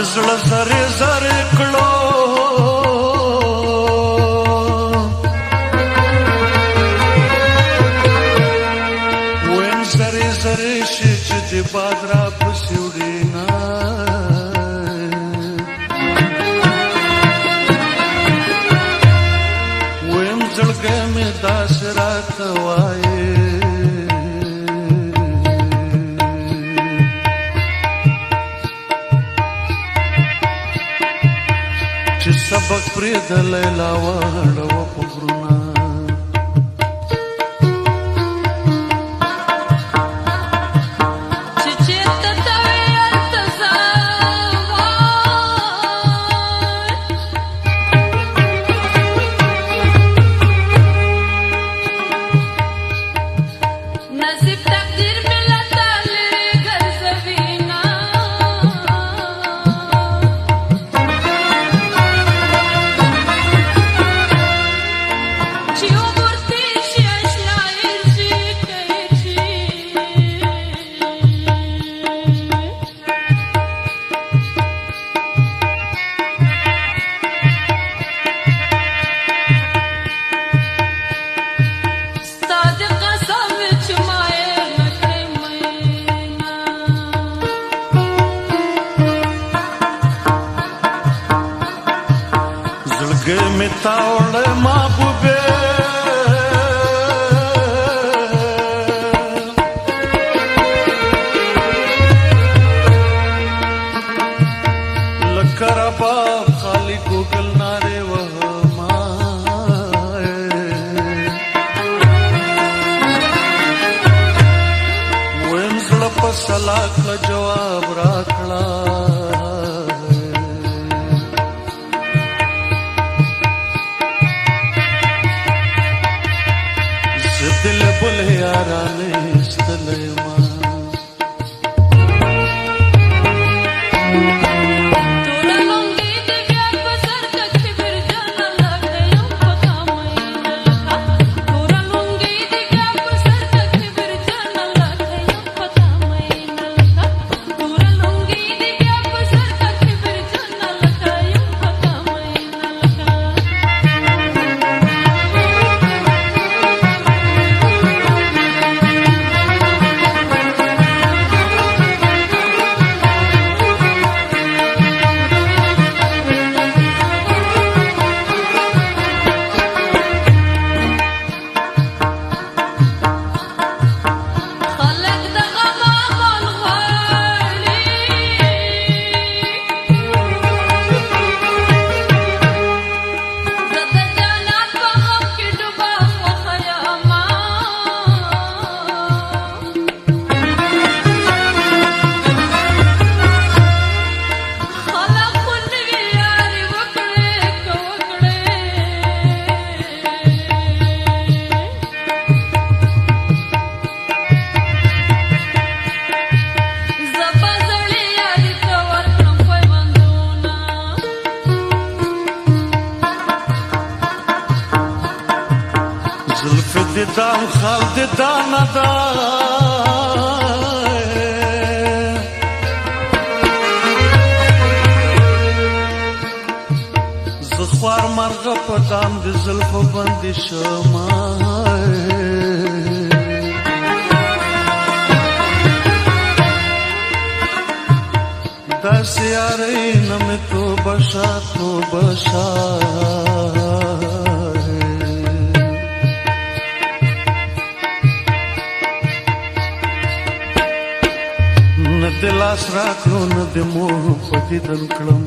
زړه زره زره کړو وین زره زره شي چې د باد را پسې وړینا وین زړګی مې داسې راته وایي سبق پرید لیلا وړو په غرونه چې چېرته ته وې هلته زه نصیب تقدیر مې له تا لرې ګرځوینه زړګی مې تاوړی محبوبې لکه رباب خالي ګوګل نارې وهما ویم زړه په سلا کړه جواب راکړه دل بل یارانه استلما دام خال د دانا دا زخوار مرغه په دام د زلفو باندې شمه داسې یارۍ نه مې توبه شه توبه شه د لاس راکړو نه د مور په دیدن کړم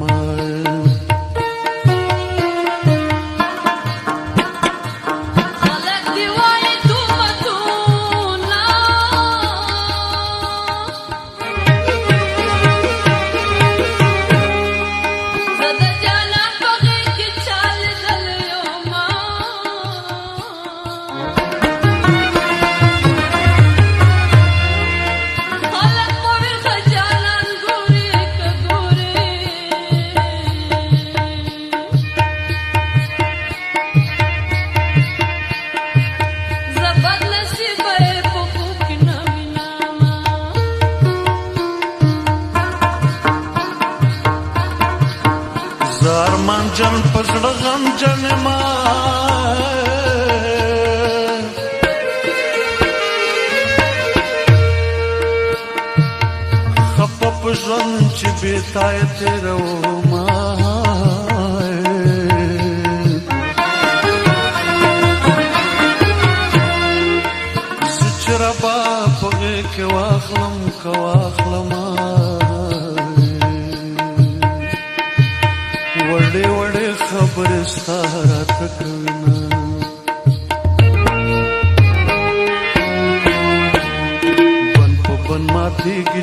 جنما خپپ ژوند چې بیتای تیروما زچربا پغې کې واخلم کواخلما وړې وړې خبرې ستاره تکوینا بن په بن ماتېږي